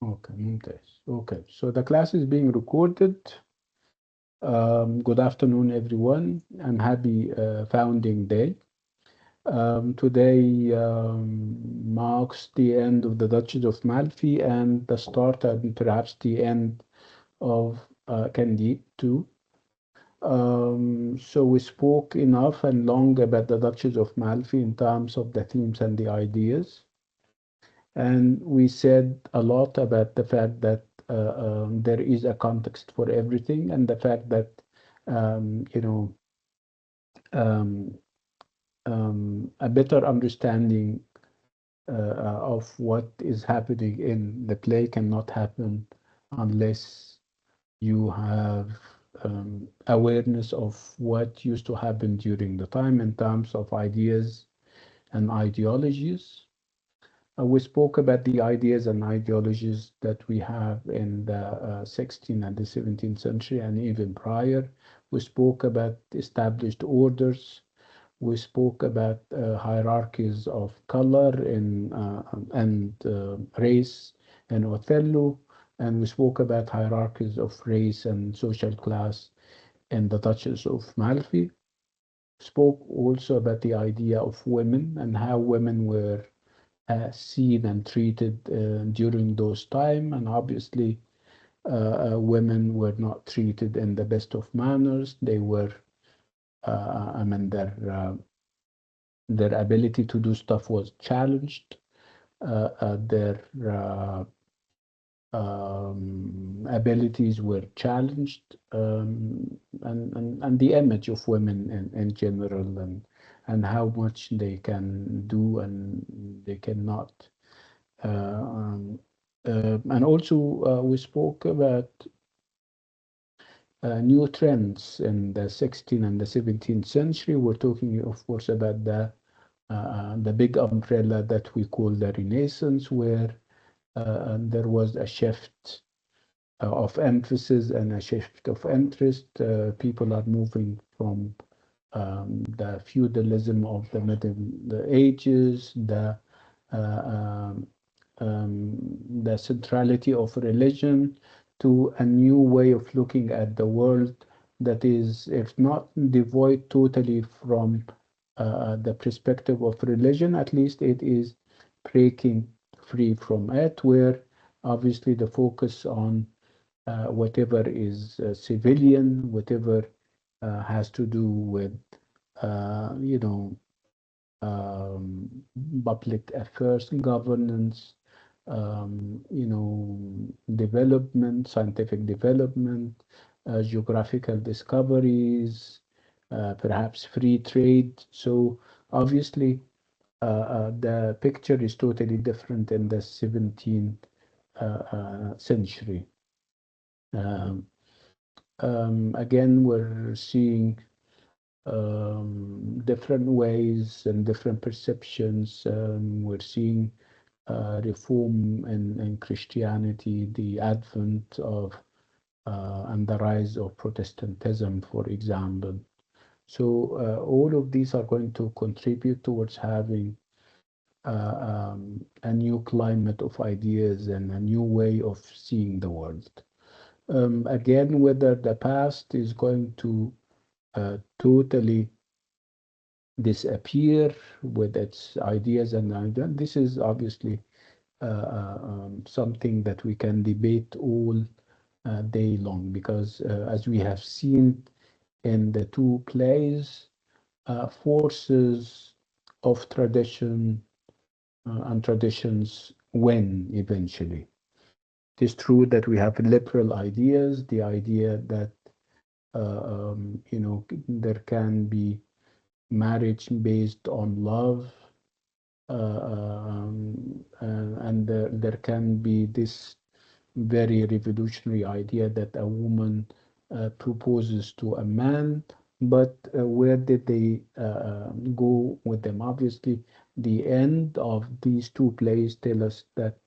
Okay, ممتاز. Okay, so the class is being recorded. Good afternoon, everyone. I'm happy founding day. Today marks the end of the Duchess of Malfi and the start and perhaps the end of Candide too. So we spoke enough and long about the Duchess of Malfi in terms of the themes and the ideas. And we said a lot about the fact that there is a context for everything, and the fact that um, you know um, a better understanding of what is happening in the play cannot happen unless you have awareness of what used to happen during the time in terms of ideas and ideologies. We spoke about the ideas and ideologies that we have in the 16th and the 17th century and even prior. We spoke about established orders. We spoke about hierarchies of color and race in Othello, and we spoke about hierarchies of race and social class in the Duchess of Malfi. Spoke also about the idea of women and how women were seen and treated during those time, and obviously women were not treated in the best of manners. They were, I mean, their ability to do stuff was challenged. Their abilities were challenged, and the image of women in general, and how much they can do and they cannot. Uh, um, and also, we spoke about new trends in the 16th and the 17th century. We're talking, of course, about the big umbrella that we call the Renaissance, where there was a shift of emphasis and a shift of interest. People are moving from the feudalism of the Middle Ages, uh, um, the centrality of religion, to a new way of looking at the world that is, if not devoid totally from the perspective of religion, at least it is breaking free from it, where obviously the focus on whatever is civilian, whatever has to do with, you know, um, public affairs, governance, development, scientific development, geographical discoveries, perhaps free trade. So obviously, the picture is totally different in the 17th century. Um, Again, we're seeing different ways and different perceptions. We're seeing reform in Christianity, the advent of and the rise of Protestantism, for example. So all of these are going to contribute towards having a new climate of ideas and a new way of seeing the world. Again, whether the past is going to totally disappear with its ideas and ideas. This is obviously something that we can debate all day long, because as we have seen in the two plays, forces of tradition and traditions win eventually. It is true that we have liberal ideas, the idea that there can be marriage based on love, and there can be this very revolutionary idea that a woman proposes to a man, but where did they go with them? Obviously, the end of these two plays tell us that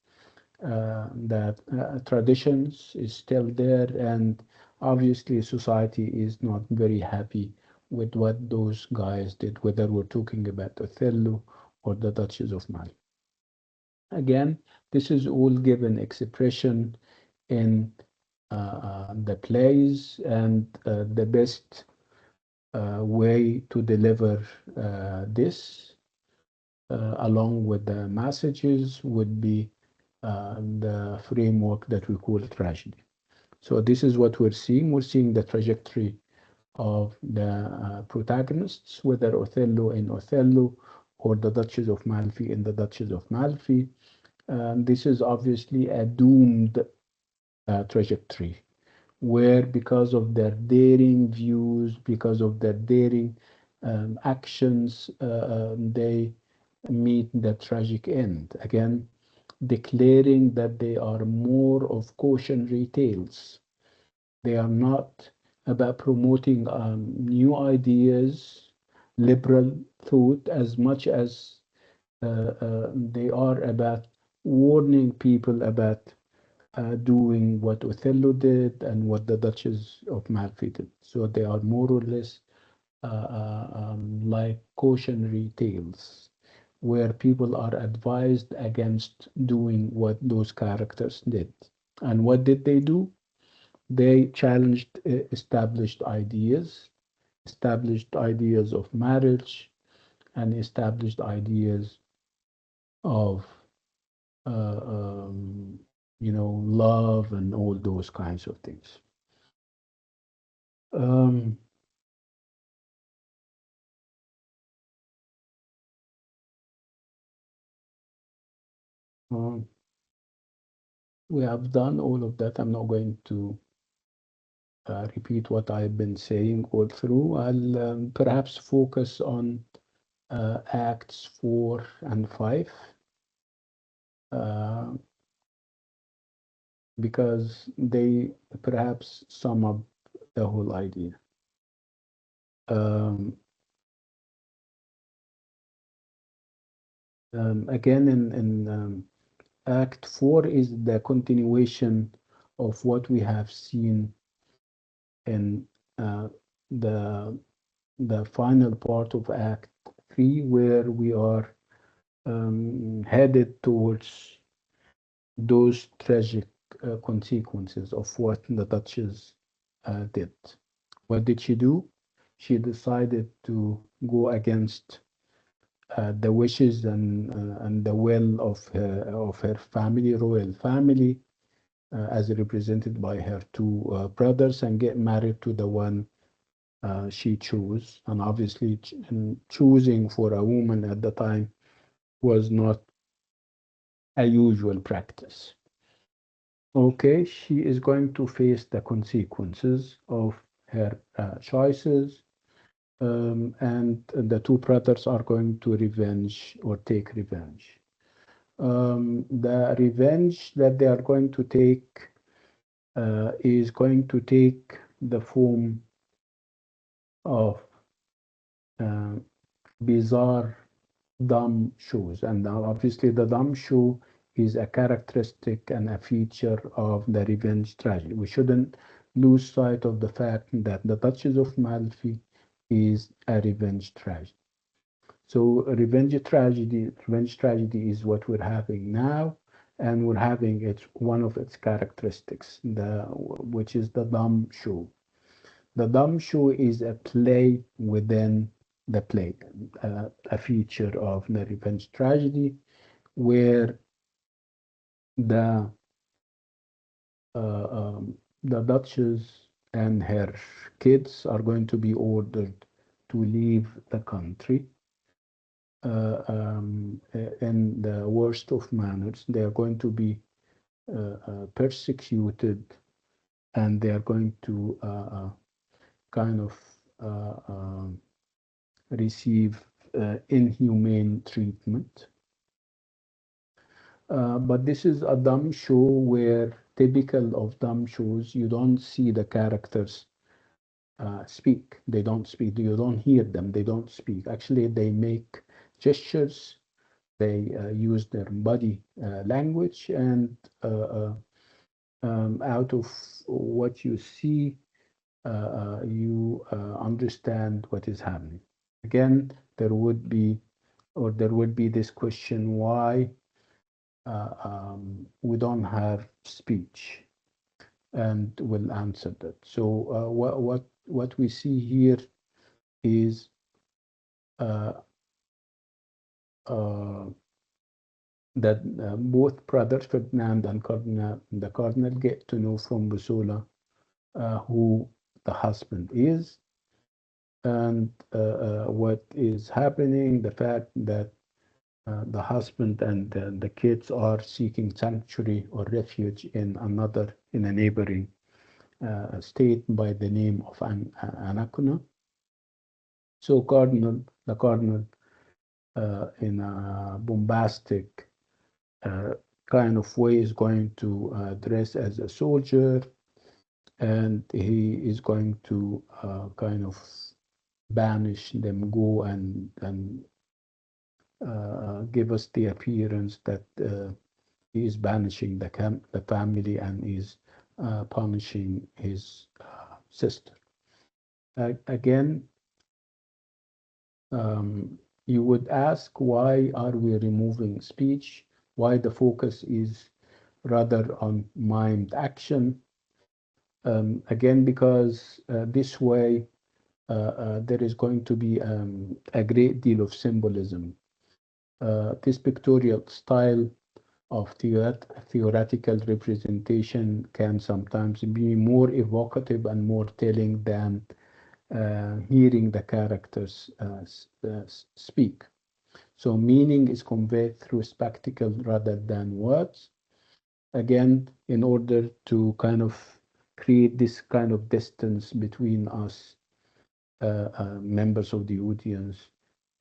traditions is still there, and obviously society is not very happy with what those guys did, whether we're talking about Othello or the Duchess of Malfi. Again, This is all given expression in the plays, and the best way to deliver this along with the messages would be the framework that we call tragedy. So this is what we're seeing. We're seeing the trajectory of the protagonists, whether Othello in Othello or the Duchess of Malfi in the Duchess of Malfi. This is obviously a doomed trajectory where, because of their daring views, because of their daring actions, they meet the tragic end. Again, declaring that they are more of cautionary tales. They are not about promoting new ideas, liberal thought, as much as they are about warning people about doing what Othello did and what the Duchess of Malfi did. So they are more or less like cautionary tales, where people are advised against doing what those characters did. And what did they do? They challenged established ideas of marriage, and established ideas of uh, um, love and all those kinds of things. Um, um, we have done all of that. I'm not going to repeat what I've been saying all through. I'll perhaps focus on Acts 4 and 5, uh, because they perhaps sum up the whole idea. Um, Again, in Act 4 is the continuation of what we have seen in uh, the the final part of Act 3, where we are headed towards those tragic consequences of what the Duchess did. What did she do? She decided to go against the wishes and the will of her family, royal family, as represented by her two brothers, and get married to the one she chose. And obviously, choosing for a woman at the time was not a usual practice. Okay, she is going to face the consequences of her choices, and the two brothers are going to revenge or take revenge. The revenge that they are going to take is going to take the form of uh, bizarre dumb shows. And now, obviously, the dumb show is a characteristic and a feature of the revenge tragedy. We shouldn't lose sight of the fact that the Duchess of Malfi is a revenge tragedy. So revenge tragedy is what we're having now, and we're having it one of its characteristics, which is the dumb show. The dumb show is a play within the play, a feature of the revenge tragedy, where the uh, um, the Duchess and her kids are going to be ordered to leave the country in the worst of manners. They are going to be persecuted, and they are going to kind of receive inhumane treatment. But this is a dumb show where, typical of dumb shows, you don't see the characters speak. They don't speak. You don't hear them. They don't speak. Actually, they make gestures. They use their body language, and out of what you see, you understand what is happening. Again, there would be this question: why we don't have speech, and we'll answer that. So what we see here is uh, uh, that both brothers Ferdinand and the Cardinal get to know from Bussola who the husband is, and what is happening, the fact that the husband and the kids are seeking sanctuary or refuge in a neighboring state by the name of Anacona. So the Cardinal, in a bombastic kind of way, is going to dress as a soldier, and he is going to kind of banish them, go and give us the appearance that he is banishing the family and is punishing his sister. Again, you would ask, why are we removing speech? Why the focus is rather on mimed action? Again, because this way there is going to be a great deal of symbolism. This pictorial style of theoretical representation can sometimes be more evocative and more telling than hearing the characters speak. So meaning is conveyed through spectacle rather than words. Again, in order to kind of create this kind of distance between us, members of the audience,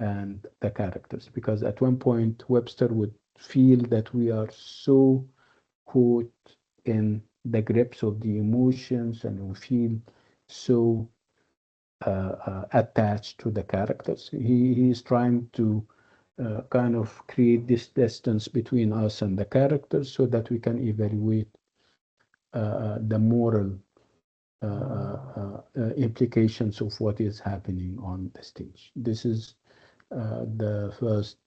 and the characters. Because at one point, Webster would feel that we are so caught in the grips of the emotions and we feel so attached to the characters. He is trying to kind of create this distance between us and the characters so that we can evaluate the moral implications of what is happening on the stage. This is the first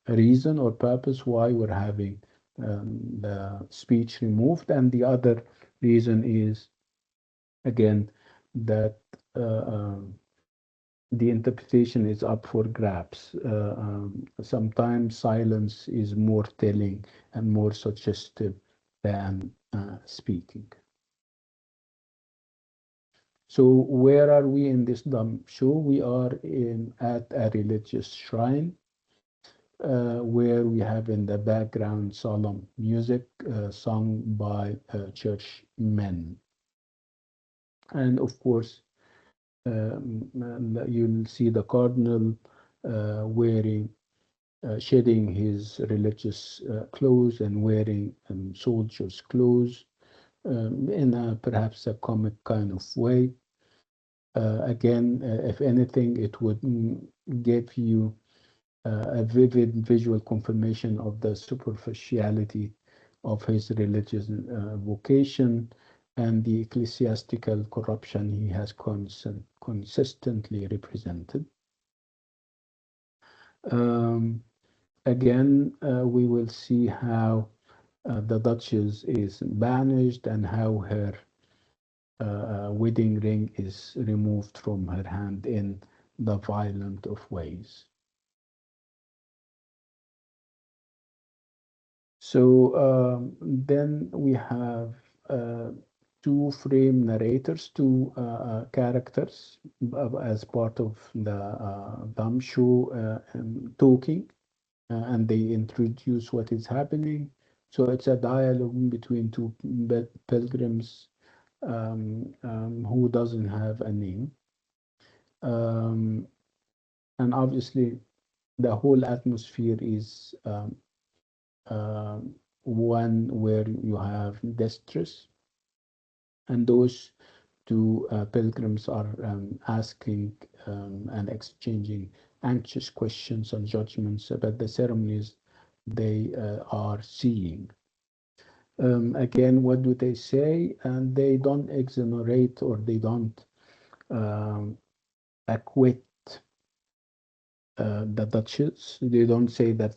reason or purpose why we're having the speech removed. And the other reason is, again, that the interpretation is up for grabs. Sometimes silence is more telling and more suggestive than speaking. So where are we in this dumb show? We are at a religious shrine where we have in the background solemn music sung by church men. And of course, you'll see the cardinal wearing, shedding his religious clothes and wearing soldier's clothes in perhaps a comic kind of way. Again, if anything, it would give you a vivid visual confirmation of the superficiality of his religious vocation and the ecclesiastical corruption he has consistently represented. Again, we will see how the Duchess is banished and how her wedding ring is removed from her hand in the violent of ways. So then we have two frame narrators, two characters as part of the dumb show talking, and they introduce what is happening. So it's a dialogue between two pilgrims who doesn't have a name. And obviously, the whole atmosphere is uh, one where you have distress, and those two pilgrims are asking and exchanging anxious questions and judgments about the ceremonies they are seeing. Again, what do they say? And they don't exonerate or they don't acquit the Duchess. They don't say that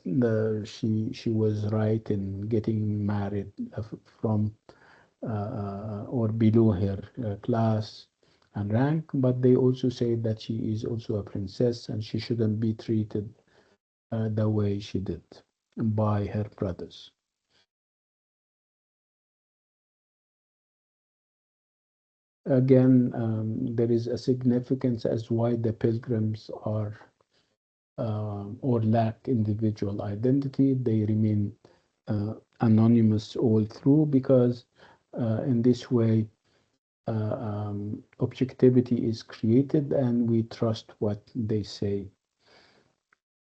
she was right in getting married from or below her class and rank, but they also say that she is also a princess and she shouldn't be treated the way she did by her brothers. Again, there is a significance as why the pilgrims are or lack individual identity. They remain anonymous all through because in this way objectivity is created and we trust what they say.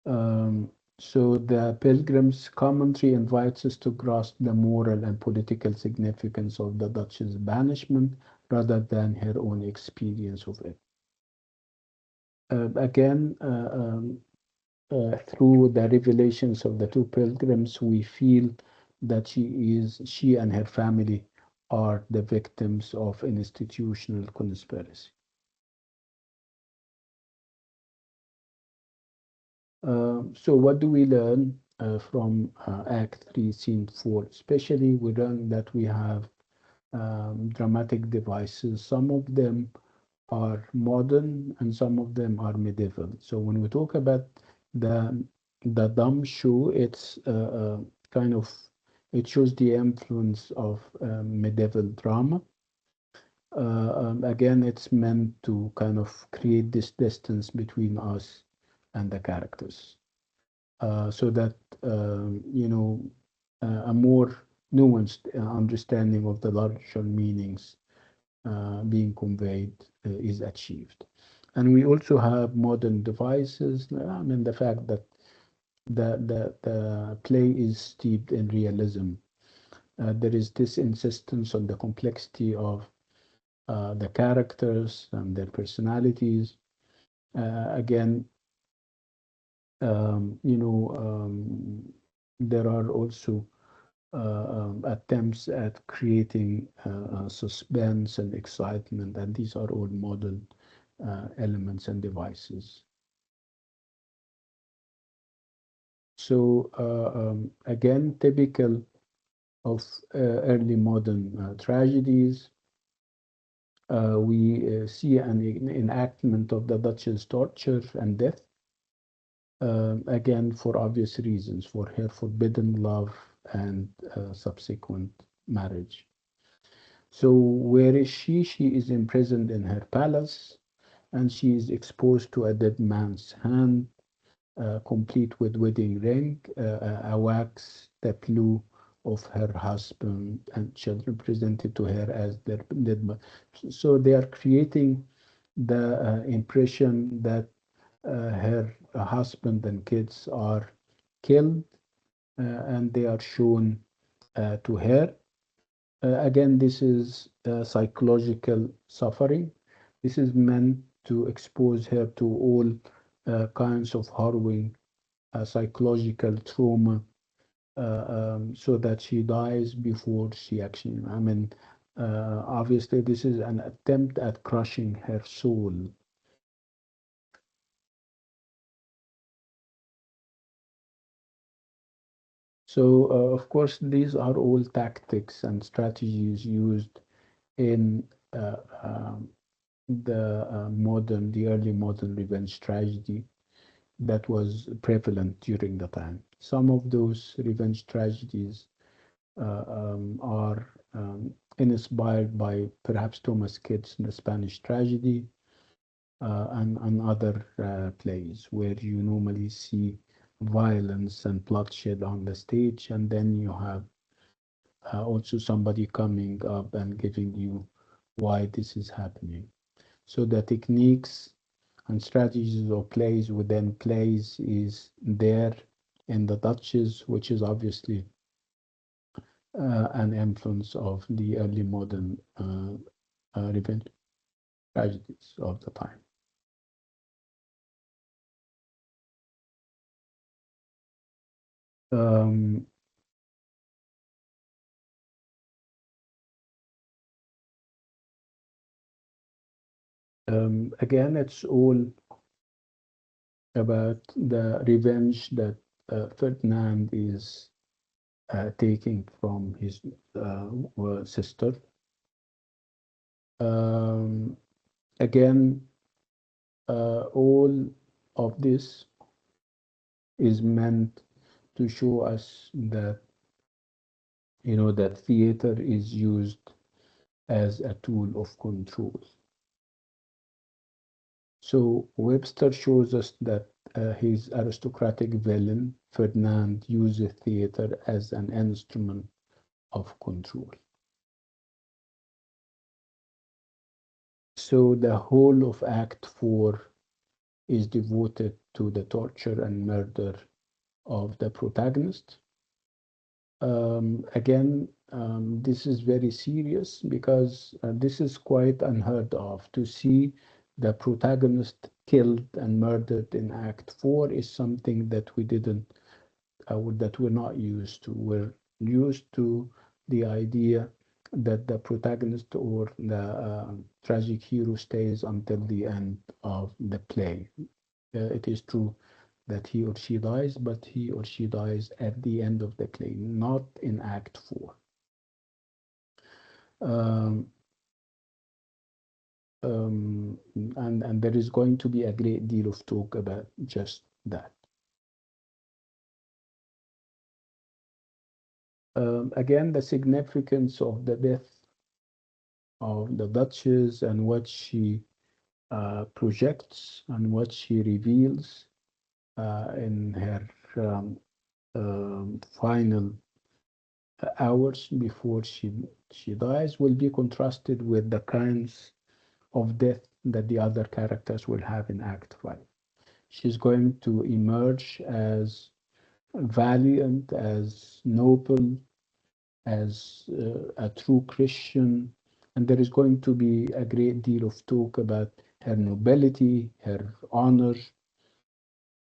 Um, so the Pilgrim's commentary invites us to grasp the moral and political significance of the Duchess' banishment rather than her own experience of it. Again, through the revelations of the two pilgrims, we feel that she and her family are the victims of an institutional conspiracy. So what do we learn from Act 3, Scene 4? Especially, we learn that we have dramatic devices. Some of them are modern and some of them are medieval. So when we talk about the the dumb shoe, it's kind of it shows the influence of medieval drama. Again, it's meant to kind of create this distance between us and the characters, so that a more nuanced understanding of the larger meanings being conveyed is achieved. And we also have modern devices. I mean, the fact that the play is steeped in realism. There is this insistence on the complexity of the characters and their personalities. Again, there are also attempts at creating suspense and excitement, and these are all modern elements and devices. So again, typical of early modern tragedies, we see an enactment of the Duchess' torture and death, again for obvious reasons, for her forbidden love and subsequent marriage. So where is she? She is imprisoned in her palace, and she is exposed to a dead man's hand, complete with wedding ring, a wax tableau of her husband and children presented to her as their dead man. So they are creating the impression that her husband and kids are killed, and they are shown to her. Again, this is psychological suffering. This is meant to expose her to all kinds of harrowing psychological trauma, so that she dies before she actually, I mean, obviously, this is an attempt at crushing her soul. So, of course, these are all tactics and strategies used in the early modern revenge tragedy that was prevalent during the time. Some of those revenge tragedies are inspired by perhaps Thomas Kit's The Spanish Tragedy, and other plays where you normally see violence and bloodshed on the stage, and then you have also somebody coming up and giving you why this is happening. So the techniques and strategies of plays within plays is there in the Duchess, which is obviously an influence of the early modern revenge tragedies of the time. Um, again, it's all about the revenge that Ferdinand is taking from his sister. Um, Again, all of this is meant to show us that that theater is used as a tool of control. So Webster shows us that his aristocratic villain, Ferdinand, uses theater as an instrument of control. So the whole of Act 4 is devoted to the torture and murder of the protagonist. Again, this is very serious because this is quite unheard of. To see the protagonist killed and murdered in Act 4 is something that we didn't, that we're not used to. We're used to the idea that the protagonist or the tragic hero stays until the end of the play. It is true that he or she dies, but he or she dies at the end of the play, not in Act 4. Um, and there is going to be a great deal of talk about just that. Again, the significance of the death of the Duchess and what she projects and what she reveals in her final hours before she dies will be contrasted with the kinds of death that the other characters will have in Act 5. She's going to emerge as valiant, as noble, as a true Christian, and there is going to be a great deal of talk about her nobility, her honor,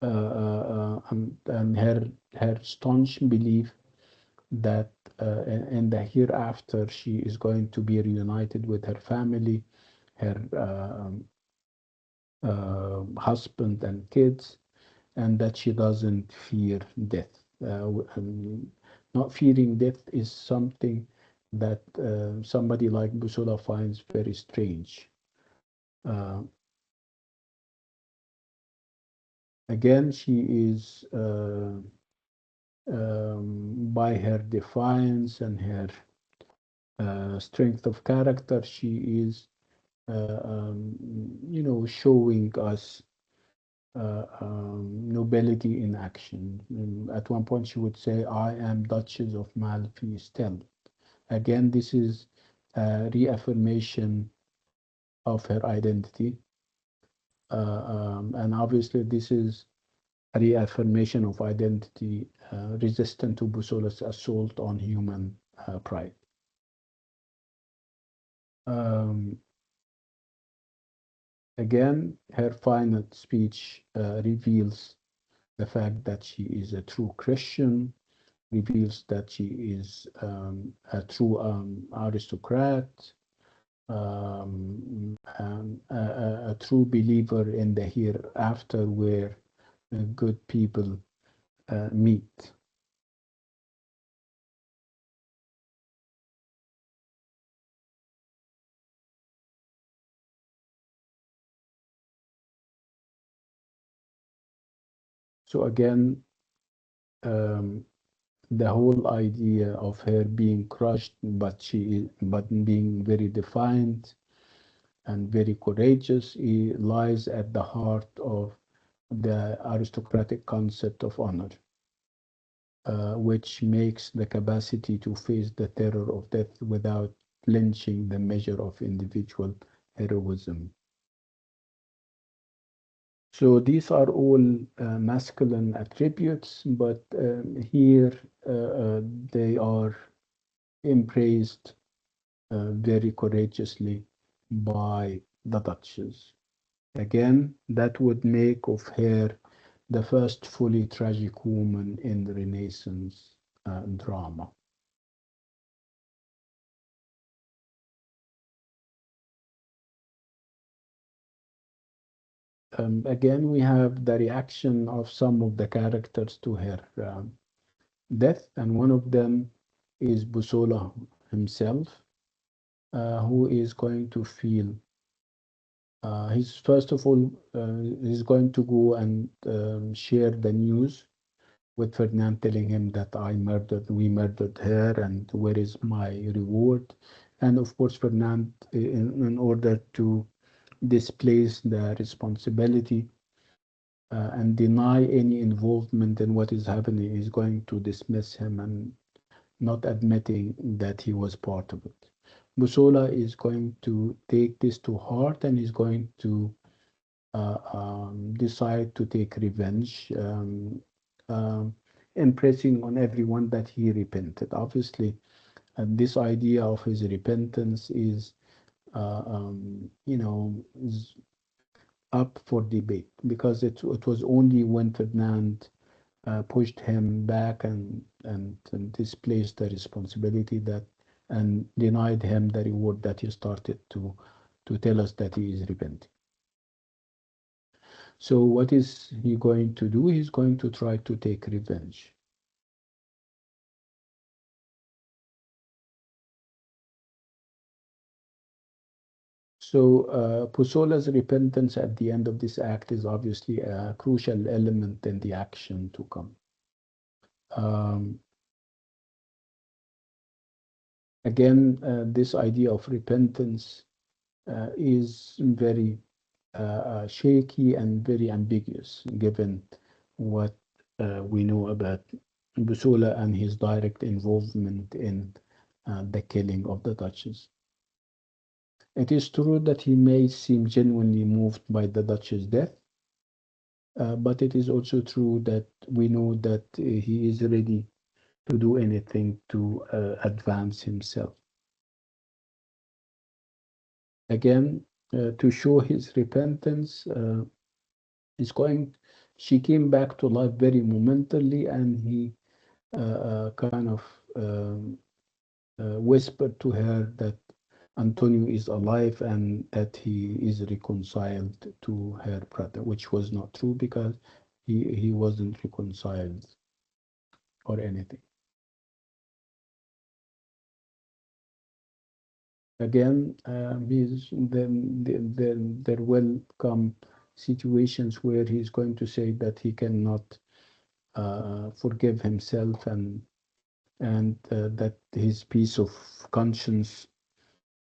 and her staunch belief that in the hereafter she is going to be reunited with her family, her husband and kids, and that she doesn't fear death. Not fearing death is something that somebody like Busula finds very strange. Uh, Again, she is, by her defiance and her strength of character, she is, showing us nobility in action. At one point, she would say, I am Duchess of Malfi still. Again, this is a reaffirmation of her identity. And obviously, this is a reaffirmation of identity resistant to Busola's assault on human pride. Um, Again, her final speech reveals the fact that she is a true Christian, reveals that she is a true aristocrat, a true believer in the hereafter where good people meet. So again, um, the whole idea of her being crushed, but being very defiant and very courageous, lies at the heart of the aristocratic concept of honor, which makes the capacity to face the terror of death without flinching the measure of individual heroism. So these are all masculine attributes, but here they are embraced very courageously by the Duchess. Again, that would make of her the first fully tragic woman in the Renaissance drama. Again, we have the reaction of some of the characters to her death, and one of them is Busola himself, who is going to feel. He's first of all, he's going to go and share the news with Ferdinand, telling him that we murdered her, and where is my reward? And of course, Ferdinand, in order to displace the responsibility and deny any involvement in what is happening, is going to dismiss him and not admitting that he was part of it. Busola is going to take this to heart and is going to decide to take revenge, um, impressing on everyone that he repented. Obviously, this idea of his repentance is, is up for debate because it was only when Ferdinand pushed him back and displaced the responsibility that and denied him the reward that he started to tell us that he is repenting. So what is he going to do? He's going to try to take revenge. So Pusola's repentance at the end of this act is obviously a crucial element in the action to come. Um, Again, this idea of repentance is very shaky and very ambiguous, given what we know about Busola and his direct involvement in the killing of the Duchess. It is true that he may seem genuinely moved by the Duchess' death, but it is also true that we know that he is ready to do anything to advance himself. Again, to show his repentance, is going. She came back to life very momentarily, and he kind of whispered to her that Antonio is alive and that he is reconciled to her brother, which was not true because he wasn't reconciled or anything. Again, there will come situations where he's going to say that he cannot forgive himself and that his peace of conscience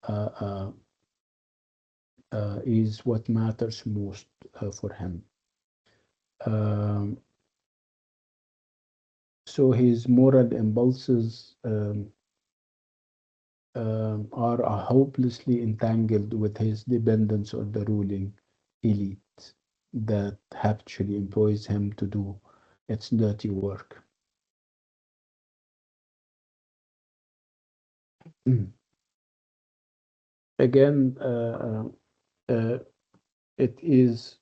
uh, uh, is what matters most for him. Um, so his moral impulses are hopelessly entangled with his dependence on the ruling elite that habitually employs him to do its dirty work. Again, it is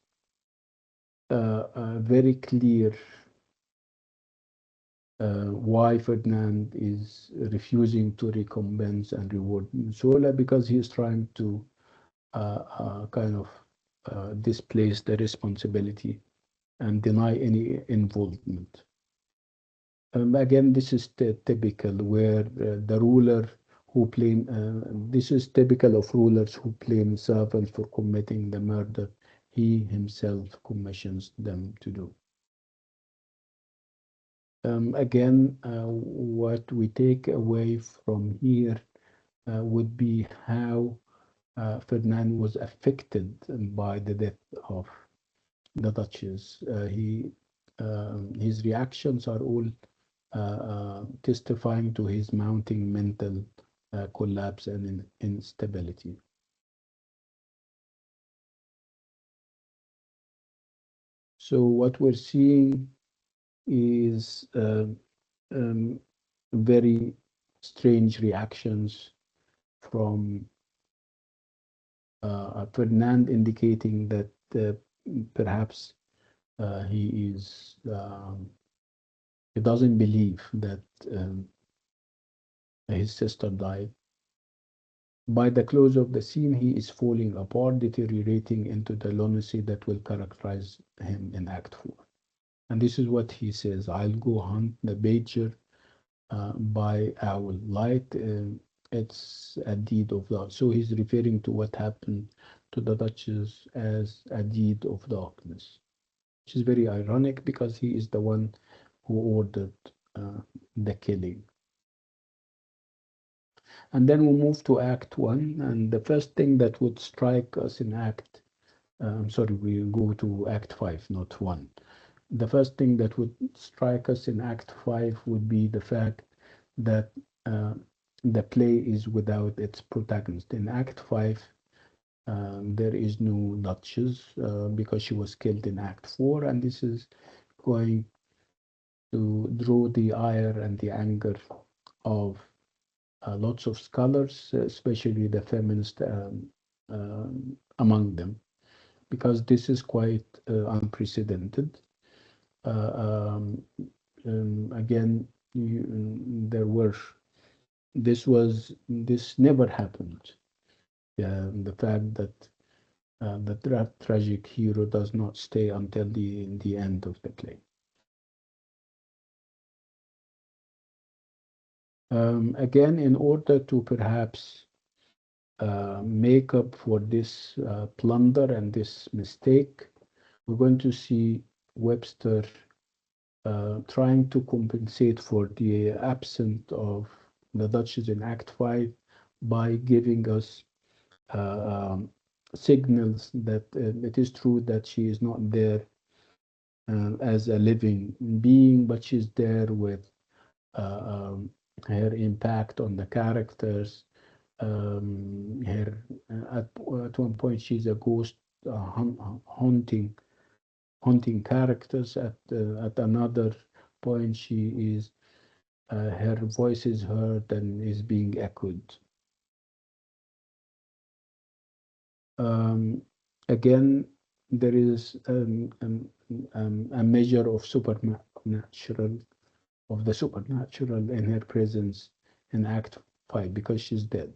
very clear why Ferdinand is refusing to recompense and reward Sola, because he is trying to kind of displace the responsibility and deny any involvement. Again, this is typical where the ruler who blame, this is typical of rulers who blame servants for committing the murder he himself commissions them to do. Again, what we take away from here would be how Ferdinand was affected by the death of the Duchess. His reactions are all testifying to his mounting mental collapse and instability. So what we're seeing is um, very strange reactions from Ferdinand, indicating that perhaps he is he doesn't believe that his sister died, By the close of the scene, he is falling apart, deteriorating into the lunacy that will characterize him in Act 4. And this is what he says: I'll go hunt the badger by owl light. It's a deed of dark. So he's referring to what happened to the Duchess as a deed of darkness, which is very ironic because he is the one who ordered uh, the killing. And then we move to Act 1, and the first thing that would strike us in I'm sorry, we go to Act 5, not 1. The first thing that would strike us in Act 5 would be the fact that uh, the play is without its protagonist. In Act 5, there is no Duchess because she was killed in Act 4, and this is going to draw the ire and the anger of lots of scholars, especially the feminists among them, because this is quite unprecedented. Uh, um, Again, there were this never happened. The fact that the tragic hero does not stay until the end of the play. Again, in order to perhaps make up for this plunder and this mistake, we're going to see Webster trying to compensate for the absence of the Duchess in Act 5 by giving us signals that it is true that she is not there as a living being, but she's there with uh, um, her impact on the characters. At one point, she's a ghost haunting characters. At another point, she is her voice is heard and is being echoed. Um, Again, there is a measure of supernatural of the supernatural in her presence in Act 5 because she's dead.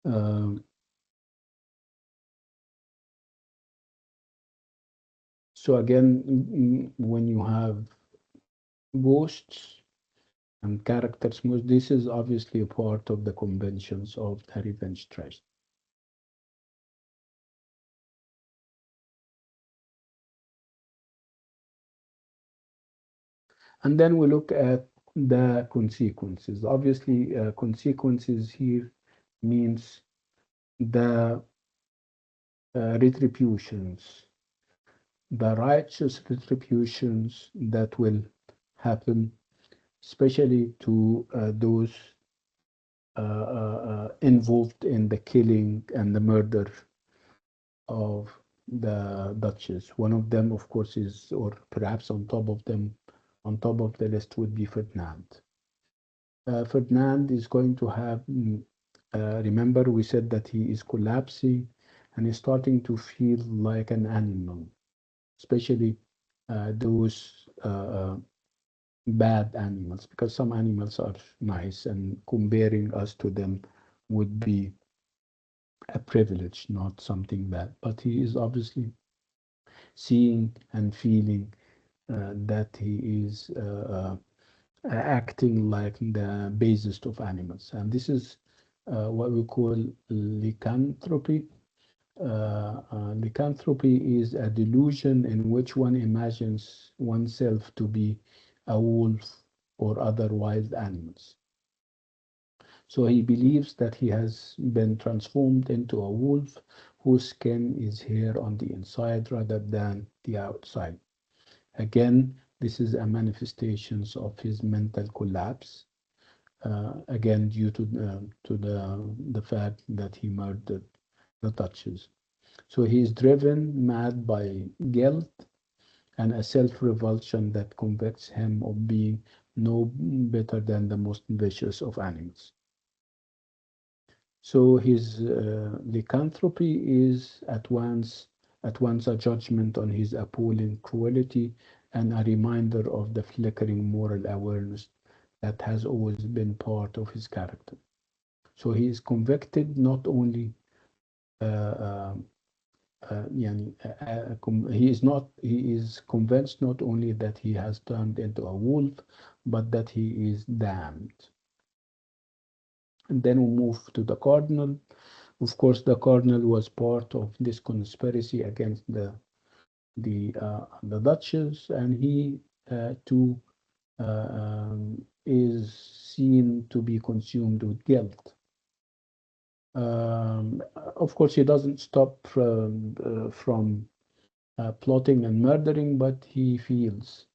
Um, so again, when you have ghosts and characters, this is obviously a part of the conventions of the revenge tragedy. And then we look at the consequences. Obviously, consequences here means the retributions, the righteous retributions that will happen, especially to those involved in the killing and the murder of the Duchess. One of them, of course, is, or perhaps on top of them, on top of the list would be Ferdinand. Ferdinand is going to have, remember, we said that he is collapsing and is starting to feel like an animal, especially those bad animals, because some animals are nice and comparing us to them would be a privilege, not something bad. But he is obviously seeing and feeling that he is acting like the basest of animals. And this is what we call lycanthropy. Lycanthropy is a delusion in which one imagines oneself to be a wolf or other wild animals. So he believes that he has been transformed into a wolf whose skin is hair on the inside rather than the outside. Again, this is a manifestation of his mental collapse. Again, due to the fact that he murdered the Duchess. So he is driven mad by guilt and a self-revulsion that convicts him of being no better than the most vicious of animals. So his lycanthropy is at once a judgment on his appalling cruelty and a reminder of the flickering moral awareness that has always been part of his character. So he is convicted not only يعني, he is convinced not only that he has turned into a wolf, but that he is damned. And then we move to the cardinal. Of course, the cardinal was part of this conspiracy against the Duchess, and he too is seen to be consumed with guilt. Of course, he doesn't stop from plotting and murdering, but he feels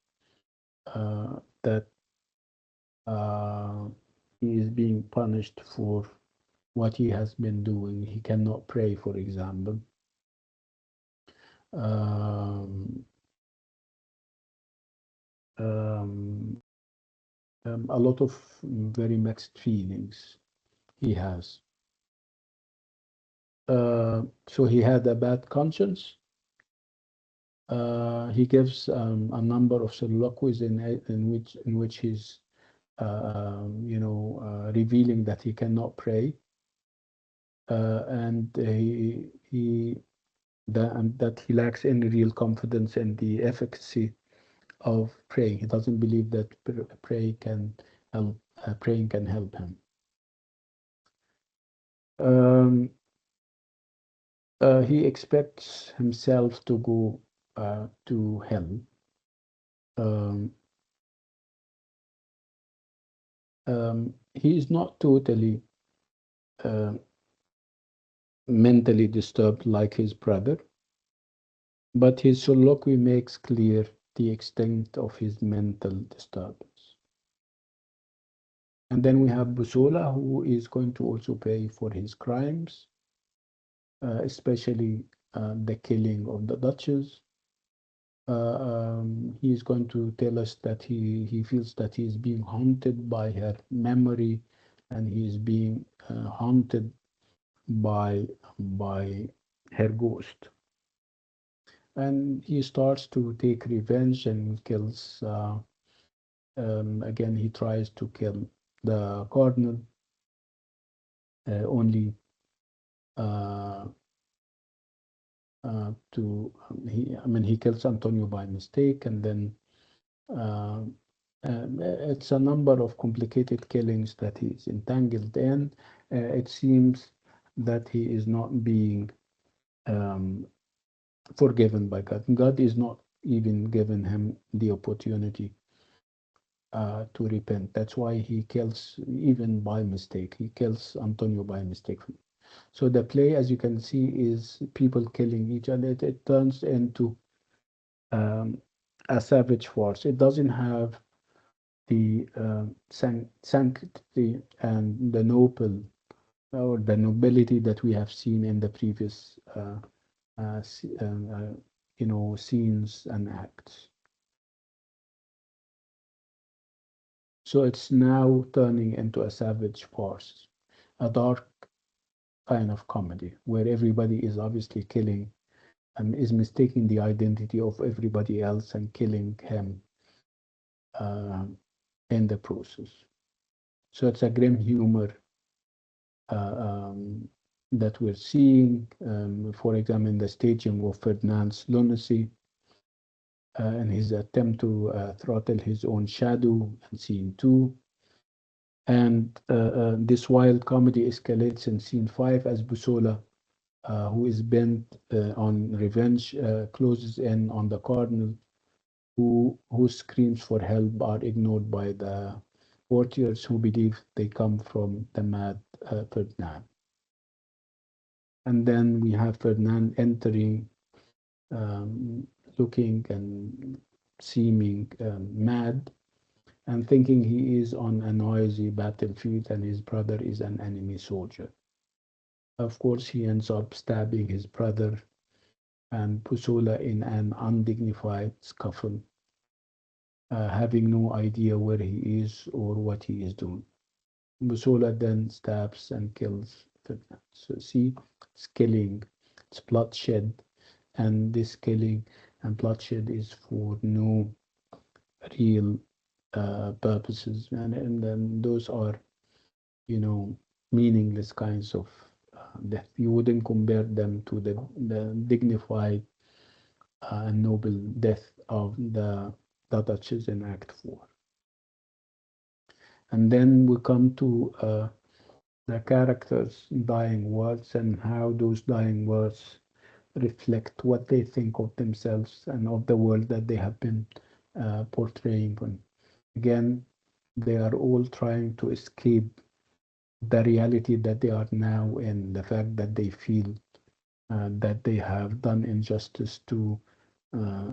that uh, he is being punished for what he has been doing. He cannot pray, for example. Um, um, a lot of very mixed feelings he has. So he had a bad conscience. He gives a number of soliloquies in which he's revealing that he cannot pray, and that he lacks any real confidence in the efficacy of praying. He doesn't believe that praying can help him. Um, he expects himself to go to hell. Um, he is not totally uh, mentally disturbed like his brother, but his soliloquy makes clear the extent of his mental disturbance. And then we have Busola, who is going to also pay for his crimes, especially the killing of the Duchess. He's going to tell us that he feels that he is being haunted by her memory, and he is being haunted by her ghost. And he starts to take revenge and kills. Again, he tries to kill the cardinal, only uh, he kills Antonio by mistake, and then uh, it's a number of complicated killings that he's entangled in. It seems that he is not being um, forgiven by God. God is not even giving him the opportunity to repent. That's why he kills even by mistake. He kills Antonio by mistake. So the play, as you can see, is people killing each other. It turns into um, a savage force. It doesn't have the sanctity and the noble or the nobility that we have seen in the previous scenes and acts. So it's now turning into a savage farce, a dark kind of comedy where everybody is obviously killing and is mistaking the identity of everybody else and killing him uh, in the process. So it's a grim humor uh, um, that we're seeing, for example, in the staging of Ferdinand's lunacy and his attempt to throttle his own shadow in scene 2. And this wild comedy escalates in scene 5 as Busola, who is bent on revenge, closes in on the cardinal, whose screams for help are ignored by the courtiers who believe they come from the mad Ferdinand. And then we have Ferdinand entering, um, looking and seeming mad, and thinking he is on a noisy battlefield and his brother is an enemy soldier. Of course, he ends up stabbing his brother and Pusola in an undignified scuffle, having no idea where he is or what he is doing. Pusola then stabs and kills Ferdinand. So see, it's killing, it's bloodshed, and this killing and bloodshed is for no real purposes, and then those are, you know, meaningless kinds of death. You wouldn't compare them to the dignified and noble death of the Duchess in Act 4. And then we come to the characters' dying words and how those dying words reflect what they think of themselves and of the world that they have been portraying on. Again, they are all trying to escape the reality that they are now in, the fact that they feel that they have done injustice uh,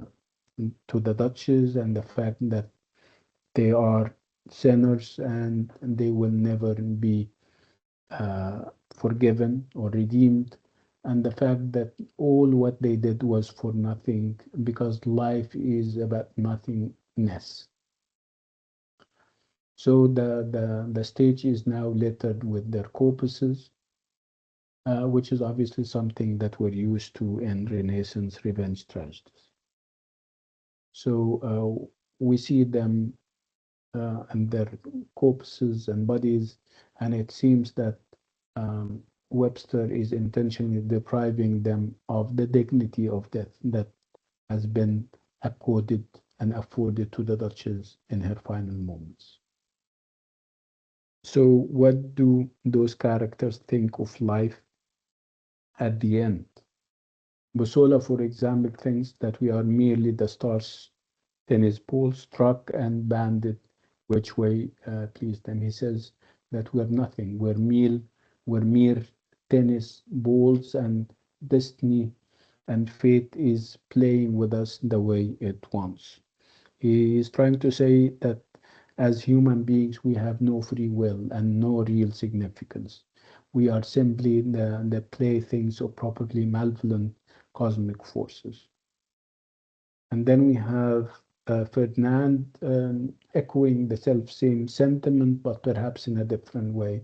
to the Duchess, and the fact that they are sinners and they will never be uh, forgiven or redeemed, and the fact that all what they did was for nothing because life is about nothingness. So the stage is now littered with their corpses, which is obviously something that we're used to in Renaissance revenge tragedies. So we see them and their corpses and bodies, and it seems that Webster is intentionally depriving them of the dignity of death that has been accorded and afforded to the Duchess in her final moments. So, what do those characters think of life at the end? Busola, for example, thinks that we are merely the stars tennis ball struck and banded which way pleased them. He says that we're nothing. We're mere tennis balls, and destiny and fate is playing with us the way it wants. He is trying to say that as human beings, we have no free will and no real significance. We are simply the playthings of probably malevolent cosmic forces. And then we have Ferdinand echoing the self-same sentiment, but perhaps in a different way,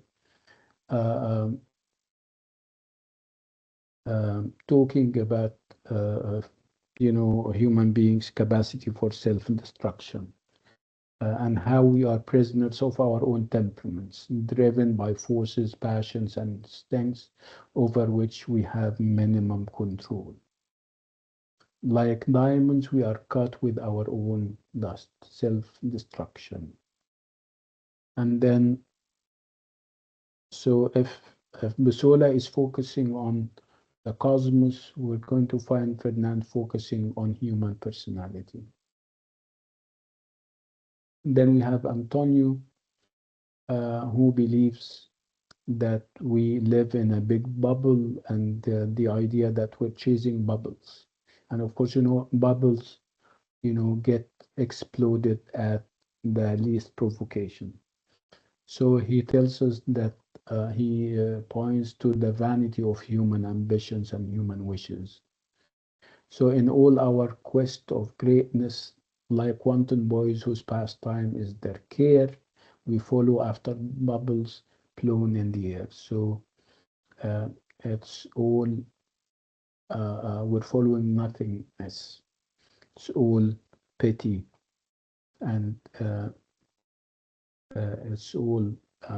uh, um, talking about human beings' capacity for self-destruction and how we are prisoners of our own temperaments, driven by forces, passions, and instincts over which we have minimum control. Like diamonds, we are cut with our own dust, self-destruction. And then, so if Busola is focusing on the cosmos, we're going to find Ferdinand focusing on human personality. Then we have Antonio, who believes that we live in a big bubble, and the idea that we're chasing bubbles. And of course, bubbles, get exploded at the least provocation. So he tells us that he points to the vanity of human ambitions and human wishes. So in all our quest of greatness, like wanton boys whose pastime is their care, we follow after bubbles blown in the air. So uh, it's all we're following nothingness. It's all petty, and it's all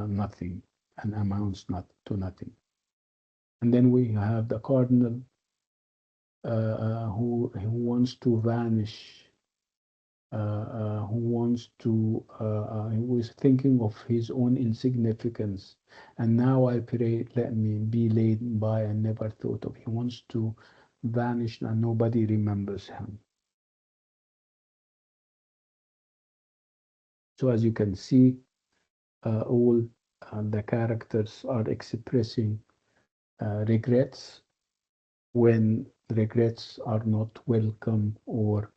nothing and amounts not to nothing. And then we have the cardinal who wants to vanish, who wants to, who is thinking of his own insignificance. And now I pray, let me be laid by and never thought of. He wants to vanish and nobody remembers him. So as you can see, all the characters are expressing regrets when regrets are not welcome or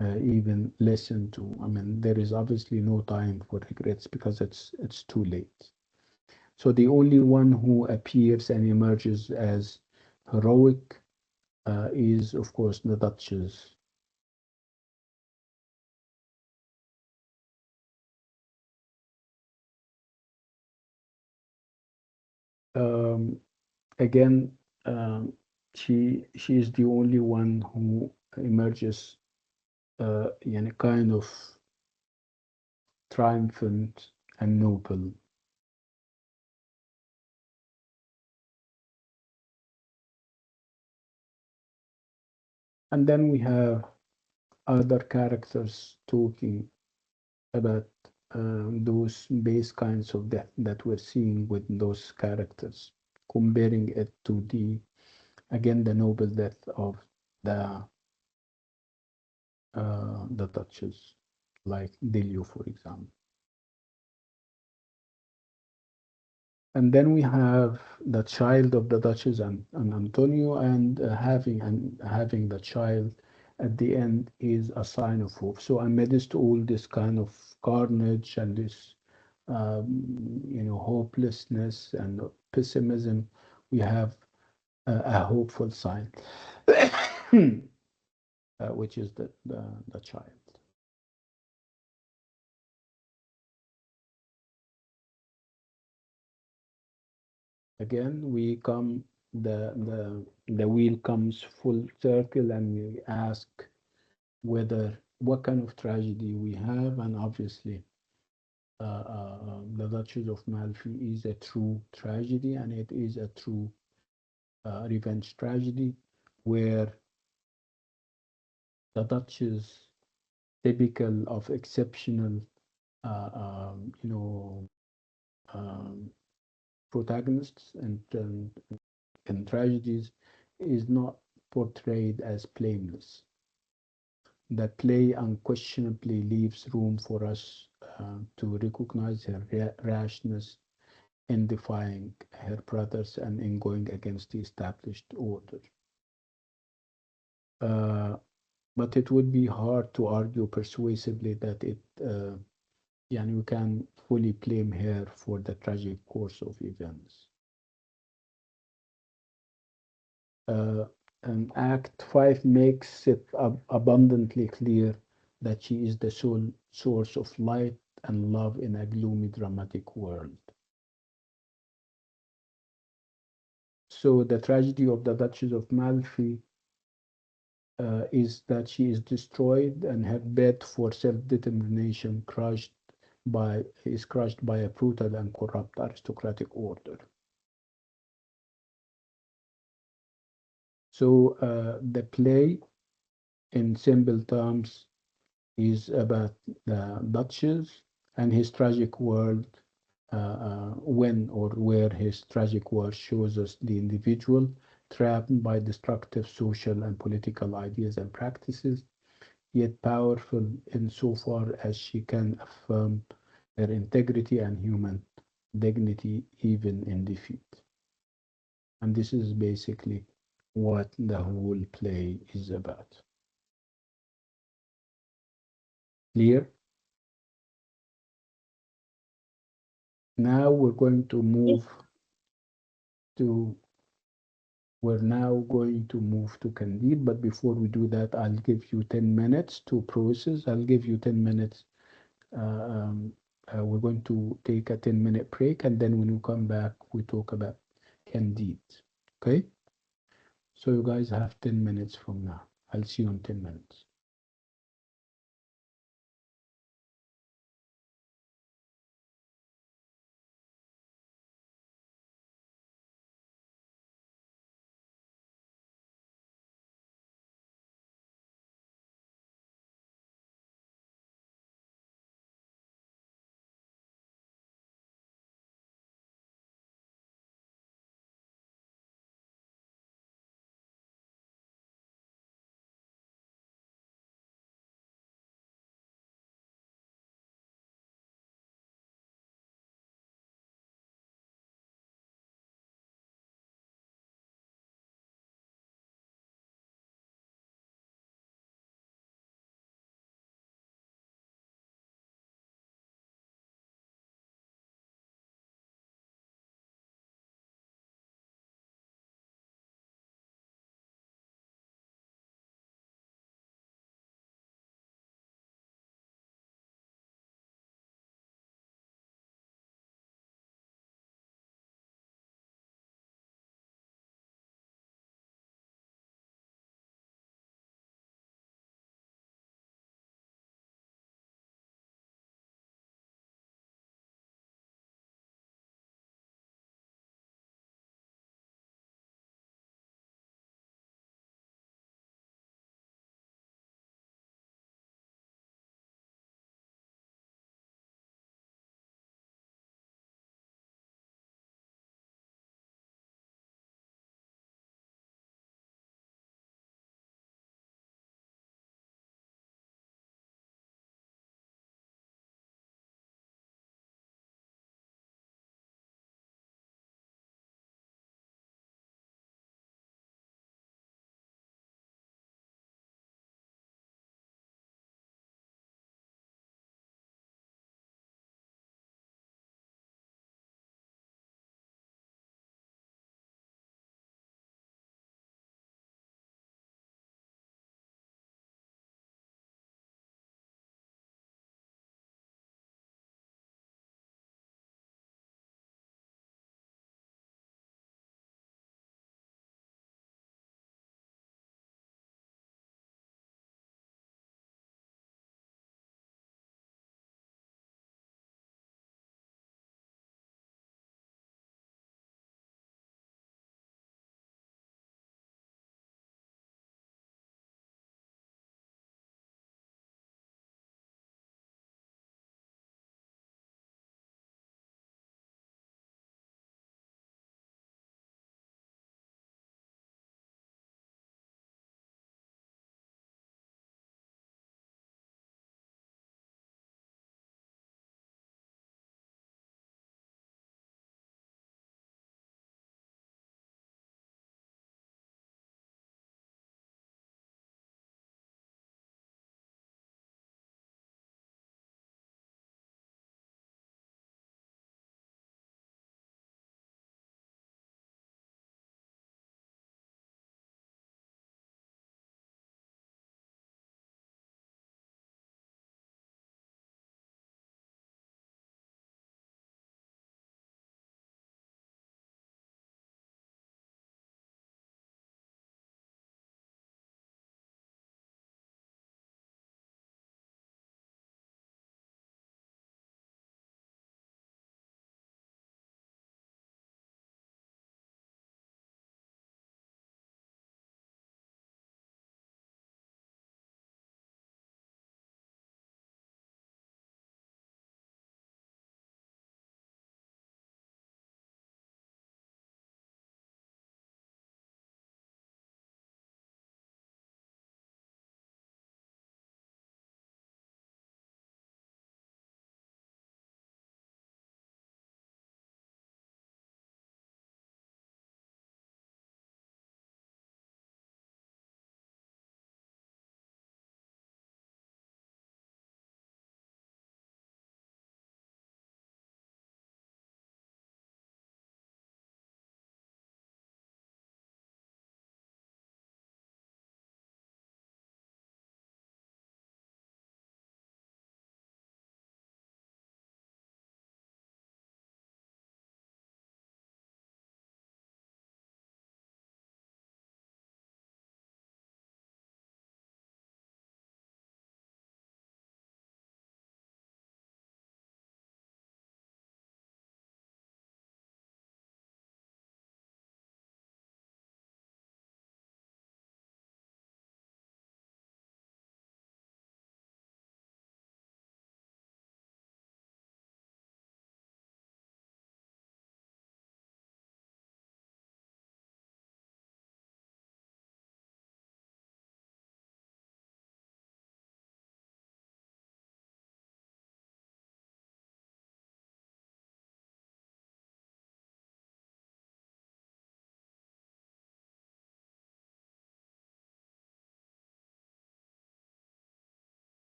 even listened to. I mean, there is obviously no time for regrets because it's too late. So the only one who appears and emerges as heroic is, of course, the Duchess. Um, Again, she is the only one who emerges in a kind of triumphant and noble. And then we have other characters talking about those base kinds of death that we're seeing with those characters, comparing it to again, the noble death of the the Duchess, like Delio, for example. And then we have the child of the Duchess and Antonio, and having the child at the end is a sign of hope. So amidst all this kind of carnage and this hopelessness and pessimism, we have a hopeful sign, which is the child. Again, we come the wheel comes full circle, and we ask whether what kind of tragedy we have, and obviously, the Duchess of Malfi is a true tragedy, and it is a true revenge tragedy, where the Duchess, typical of exceptional, uh, um, you know, um, protagonists and tragedies, is not portrayed as blameless. The play unquestionably leaves room for us to recognize her rashness in defying her brothers and in going against the established order. Uh, but it would be hard to argue persuasively that yani we can fully blame her for the tragic course of events. Uh, and Act 5 makes it abundantly clear that she is the sole source of light and love in a gloomy, dramatic world. So, the tragedy of the Duchess of Malfi is that she is destroyed, and her bid for self-determination is crushed by a brutal and corrupt aristocratic order. So, the play, in simple terms, is about the Duchess and his tragic world, when or where his tragic world shows us the individual trapped by destructive social and political ideas and practices, yet powerful insofar as she can affirm her integrity and human dignity even in defeat. And this is basically what the whole play is about. Clear? Now Yes. to we're now going to move to Candide, but before we do that, I'll give you 10 minutes to process. I'll give you 10 minutes. Uh, um, we're going to take a 10-minute break, and then when we come back, we talk about Candide. Okay? So you guys have 10 minutes from now. I'll see you in 10 minutes.